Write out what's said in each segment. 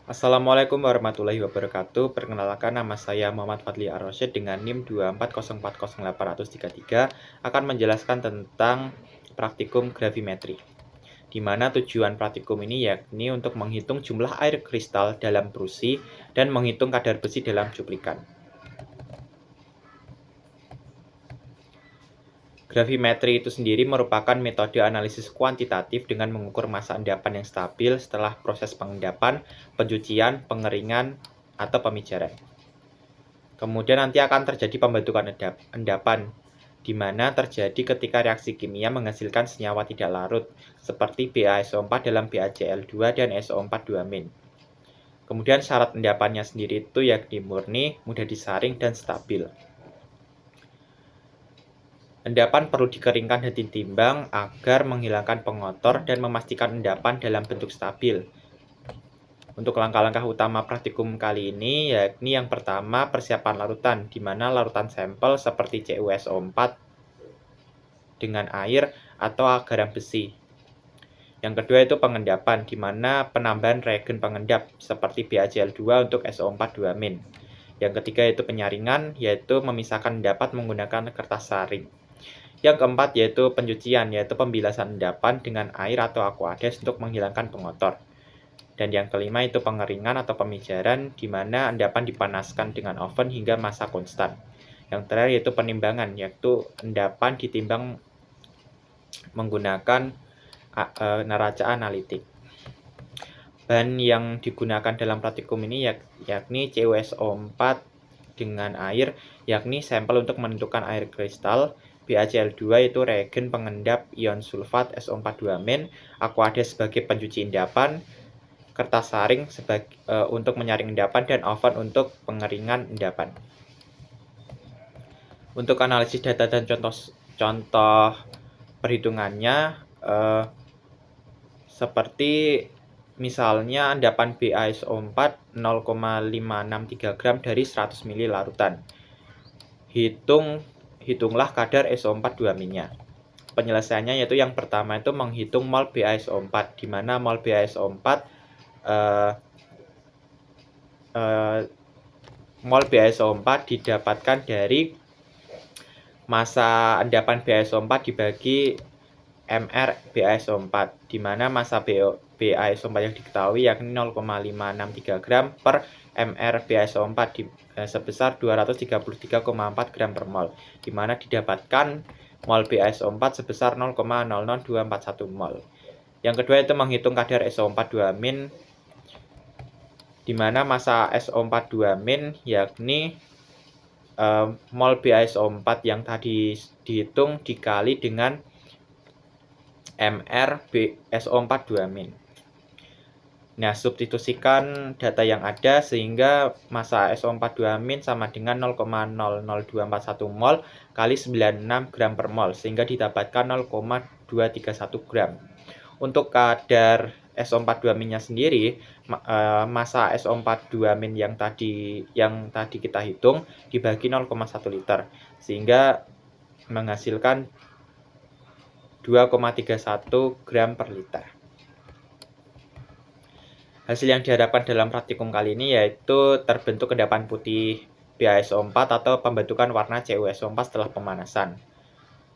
Assalamualaikum warahmatullahi wabarakatuh. Perkenalkan nama saya Muhammad Fadli Ar-Rasyid dengan NIM 240400833 akan menjelaskan tentang praktikum gravimetri. Di mana tujuan praktikum ini yakni untuk menghitung jumlah air kristal dalam brusi dan menghitung kadar besi dalam cuplikan. Gravimetri itu sendiri merupakan metode analisis kuantitatif dengan mengukur massa endapan yang stabil setelah proses pengendapan, pencucian, pengeringan, atau pemijaran. Kemudian nanti akan terjadi pembentukan endapan, di mana terjadi ketika reaksi kimia menghasilkan senyawa tidak larut, seperti BaSO4 dalam BaCl2 dan SO4 2-. Kemudian syarat endapannya sendiri itu yakni murni, mudah disaring, dan stabil. Endapan perlu dikeringkan dan ditimbang agar menghilangkan pengotor dan memastikan endapan dalam bentuk stabil. Untuk langkah-langkah utama praktikum kali ini yakni yang pertama persiapan larutan, di mana larutan sampel seperti CuSO4 dengan air atau garam besi. Yang kedua itu pengendapan, di mana penambahan reagen pengendap seperti BaCl2 untuk SO4 2-. Yang ketiga itu penyaringan, yaitu memisahkan endapan menggunakan kertas saring. Yang keempat yaitu pencucian, yaitu pembilasan endapan dengan air atau aquades untuk menghilangkan pengotor. Dan yang kelima itu pengeringan atau pemijaran, di mana endapan dipanaskan dengan oven hingga massa konstan. Yang terakhir yaitu penimbangan, yaitu endapan ditimbang menggunakan neraca analitik. Bahan yang digunakan dalam praktikum ini yakni CuSO4 dengan air, yakni sampel untuk menentukan air kristal, BaCl2 itu reagen pengendap ion sulfat SO4 2-, aquades sebagai pencuci endapan, kertas saring untuk menyaring endapan, dan oven untuk pengeringan endapan. Untuk analisis data dan contoh perhitungannya seperti misalnya endapan BaSO4 0,563 gram dari 100 ml larutan. Hitunglah kadar SO4 2-nya. Penyelesaiannya yaitu yang pertama itu menghitung mol BaSO4, di mana mol BaSO4 didapatkan dari massa endapan BaSO4 dibagi mR BaSO4, di mana massa BaSO4 yang diketahui yakni 0,563 gram per mR BaSO4 sebesar 233,4 gram per mol, di mana didapatkan mol BaSO4 sebesar 0,00241 mol. Yang kedua itu menghitung kadar SO4 2-, di mana massa SO4 2-, yakni mol BaSO4 yang tadi dihitung dikali dengan mR SO4 2-. Nah, substitusikan data yang ada sehingga massa SO4 2- sama dengan 0,00241 mol kali 96 gram per mol, sehingga didapatkan 0,231 gram. Untuk kadar SO4 2-nya sendiri, massa SO4 2- yang tadi kita hitung dibagi 0,1 liter, sehingga menghasilkan 2,31 gram per liter. Hasil yang diharapkan dalam praktikum kali ini yaitu terbentuk endapan putih BaSO4 atau pembentukan warna CuSO4 setelah pemanasan,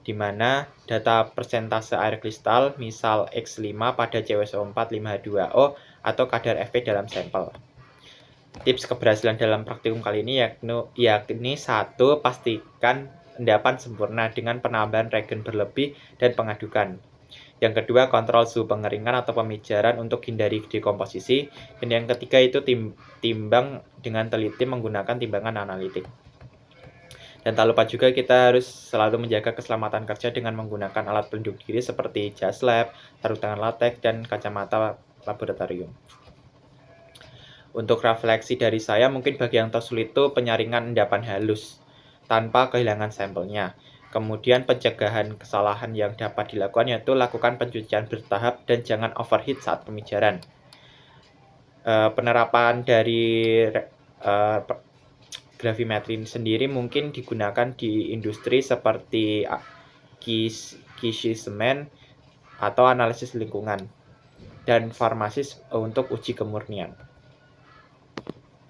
di mana data persentase air kristal misal X5 pada CuSO4 5H2O atau kadar Fe dalam sampel. Tips keberhasilan dalam praktikum kali ini yakni 1. Pastikan endapan sempurna dengan penambahan reagen berlebih dan pengadukan. Yang kedua, kontrol suhu pengeringan atau pemijaran untuk hindari dekomposisi. Dan yang ketiga itu timbang dengan teliti menggunakan timbangan analitik. Dan tak lupa juga kita harus selalu menjaga keselamatan kerja dengan menggunakan alat pelindung diri seperti jas lab, sarung tangan latex, dan kacamata laboratorium. Untuk refleksi dari saya, mungkin bagi yang tersulit itu penyaringan endapan halus tanpa kehilangan sampelnya. Kemudian pencegahan kesalahan yang dapat dilakukan yaitu lakukan pencucian bertahap dan jangan overheat saat pemijaran. Penerapan dari gravimetri sendiri mungkin digunakan di industri seperti kisi semen atau analisis lingkungan dan farmasis untuk uji kemurnian.